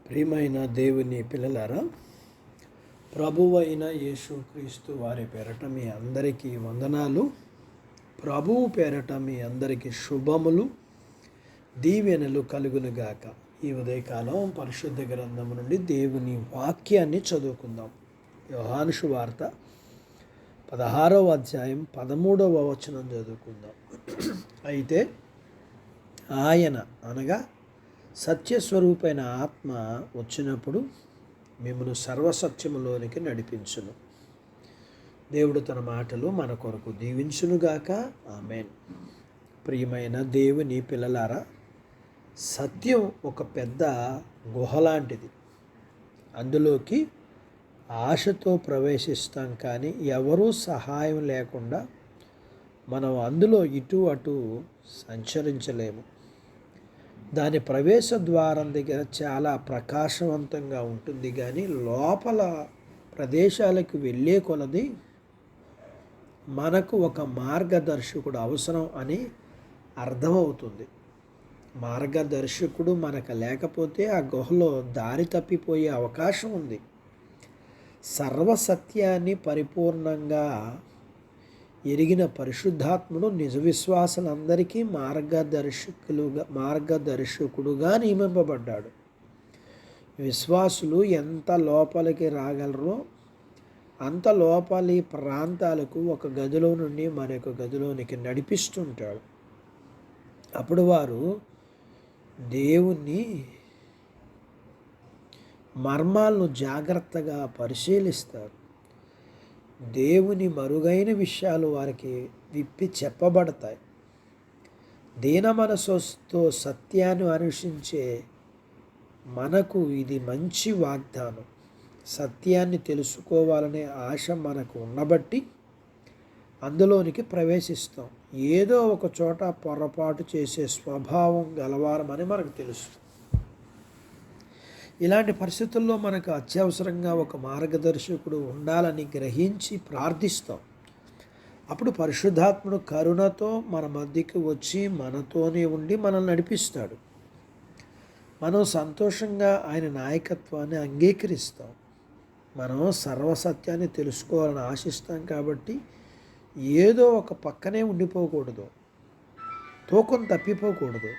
ప్రియమైన దేవుని పిల్లలారా, ప్రభువైన యేసుక్రీస్తు వారి పేరట మీ అందరికీ వందనాలు. ప్రభువు పేరట మీ అందరికీ శుభములు, దీవెనలు కలుగునుగాక. ఈ ఉదయకాలం పరిశుద్ధ గ్రంథము నుండి దేవుని వాక్యాన్ని చదువుకుందాం. యోహాను సువార్త 16వ అధ్యాయం 13వ వచనం చదువుకుందాం. అయితే ఆయన అనగా సత్యస్వరూపైన ఆత్మ వచ్చినప్పుడు మిమ్మల్ని సర్వసత్యములోనికి నడిపించును. దేవుడు తన మాటలు మన కొరకు దీవించునుగాక. ఆమేన్. ప్రియమైన దేవుని పిల్లలారా, సత్యం ఒక పెద్ద గుహ లాంటిది. అందులోకి ఆశతో ప్రవేశిస్తాం, కానీ ఎవరూ సహాయం లేకుండా మనం అందులో ఇటు అటు సంచరించలేము. దాని ప్రవేశ ద్వారం దగ్గర చాలా ప్రకాశవంతంగా ఉంటుంది, కానీ లోపల ప్రదేశాలకు వెళ్ళే కొలది మనకు ఒక మార్గదర్శకుడు అవసరం అని అర్థమవుతుంది. మార్గదర్శకుడు మనకు లేకపోతే ఆ గుహలో దారి తప్పిపోయే అవకాశం ఉంది. సర్వసత్యాన్ని పరిపూర్ణంగా ఎరిగిన పరిశుద్ధాత్ముడు నిజ విశ్వాసులందరికీ మార్గదర్శకుడుగా నియమింపబడ్డాడు. విశ్వాసులు ఎంత లోపలికి రాగలరో అంత లోపలి ప్రాంతాలకు ఒక గదిలో నుండి మరొక గదిలోనికి నడిపిస్తుంటాడు. అప్పుడు వారు దేవుని మర్మాలను జాగ్రత్తగా పరిశీలిస్తారు. దేవుని మరుగైన విషయాలు వారికి విప్పి చెప్పబడతాయి. దీన మనసుతో సత్యాన్ని అన్వేషించే మనకు ఇది మంచి వాగ్దానం. సత్యాన్ని తెలుసుకోవాలనే ఆశ మనకు ఉన్నబట్టి అందులోనికి ప్రవేశిస్తాం. ఏదో ఒక చోట పొరపాటు చేసే స్వభావం గలవారమని మనకు తెలుసు. ఇలాంటి పరిస్థితుల్లో మనకు అత్యవసరంగా ఒక మార్గదర్శకుడు ఉండాలని గ్రహించి ప్రార్థిస్తాం. అప్పుడు పరిశుద్ధాత్ముడు కరుణతో మన మధ్యకి వచ్చి మనతోనే ఉండి మనల్ని నడిపిస్తాడు. మనం సంతోషంగా ఆయన నాయకత్వాన్ని అంగీకరిస్తాం. మనం సర్వసత్యాన్ని తెలుసుకోవాలని ఆశిస్తాం, కాబట్టి ఏదో ఒక పక్కనే ఉండిపోకూడదు, తూకం తప్పిపోకూడదు.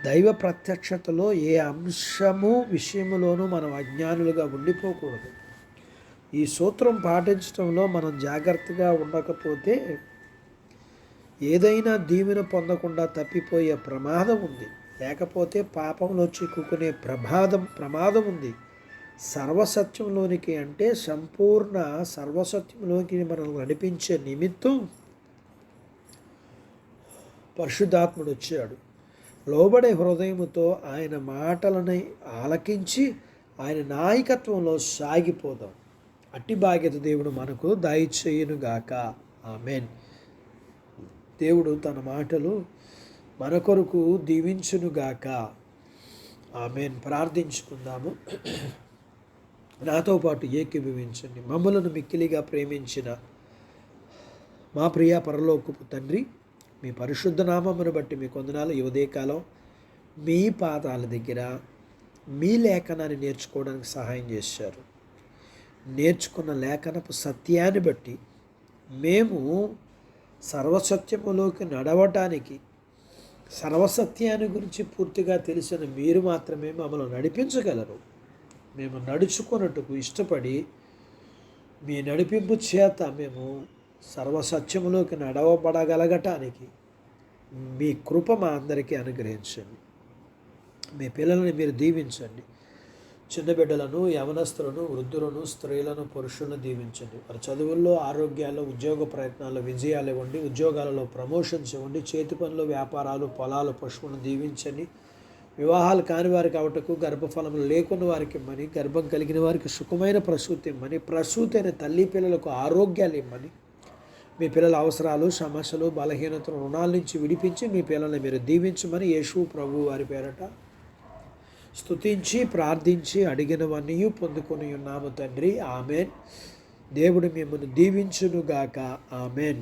దైవ ప్రత్యక్షతలో ఏ అంశము విషయంలోనూ మనం అజ్ఞానులుగా ఉండిపోకూడదు. ఈ సూత్రం పాటించడంలో మనం జాగ్రత్తగా ఉండకపోతే ఏదైనా దీవెన పొందకుండా తప్పిపోయే ప్రమాదం ఉంది. లేకపోతే పాపంలో చిక్కుకునే ప్రమాదం ఉంది. సర్వసత్యంలోనికి అంటే సంపూర్ణ సర్వసత్యంలోకి మనం నడిపించే నిమిత్తం పరిశుద్ధాత్ముడు వచ్చాడు. లోబడే హృదయముతో ఆయన మాటలని ఆలకించి ఆయన నాయకత్వంలో సాగిపోదాం. అట్టి బాధ్యత దేవుడు మనకు దయచేయునుగాక. ఆమేన్. దేవుడు తన మాటలు మన కొరకు దీవించునుగాక. ఆమేన్. ప్రార్థించుకుందాము. నాతో పాటు ఏకీభవించండి. మమ్మలను మిక్కిలిగా ప్రేమించిన మా ప్రియ పరలోకపు తండ్రి, మీ పరిశుద్ధ నామమును బట్టి మీ కొందనాలు. ఈ ఉదయకాలం మీ పాదాల దగ్గర మీ లేఖనాన్ని నేర్చుకోవడానికి సహాయం చేశారు. నేర్చుకున్న లేఖనపు సత్యాన్ని బట్టి మేము సర్వసత్యములోకి నడవటానికి, సర్వసత్యాన్ని గురించి పూర్తిగా తెలిసిన మీరు మాత్రమే మమ్మల్ని నడిపించగలరు. మేము నడుచుకున్నట్టుకు ఇష్టపడి మీ నడిపింపు చేత మేము సర్వసత్యములోకి నడవబడగలగటానికి మీ కృప మా అందరికీ అనుగ్రహించండి. మీ పిల్లలని మీరు దీవించండి. చిన్న బిడ్డలను, యవనస్తులను, వృద్ధులను, స్త్రీలను, పురుషులను దీవించండి. వారి చదువుల్లో, ఆరోగ్యాల్లో, ఉద్యోగ ప్రయత్నాల్లో విజయాలు ఇవ్వండి. ఉద్యోగాలలో ప్రమోషన్స్ ఇవ్వండి. చేతి పనులు, వ్యాపారాలు, పొలాలు, పశువులను దీవించండి. వివాహాలు కాని వారికి అవటకు, గర్భఫలములు లేకున్న వారికి ఇమ్మని, గర్భం కలిగిన వారికి సుఖమైన ప్రసూతి ఇమ్మని, ప్రసూతి అయిన తల్లి పిల్లలకు ఆరోగ్యాలు ఇమ్మని, మీ పిల్లల అవసరాలు, సమస్యలు, బలహీనతలు, రుణాల నుంచి విడిపించి మీ పిల్లల్ని మీరు దీవించమని యేసు ప్రభు వారి పేరట స్తుతించి ప్రార్థించి అడిగినవన్నీ పొందుకొని ఉన్నాము తండ్రి. ఆమెన్. దేవుడు మిమ్మల్ని దీవించునుగాక. ఆమెన్.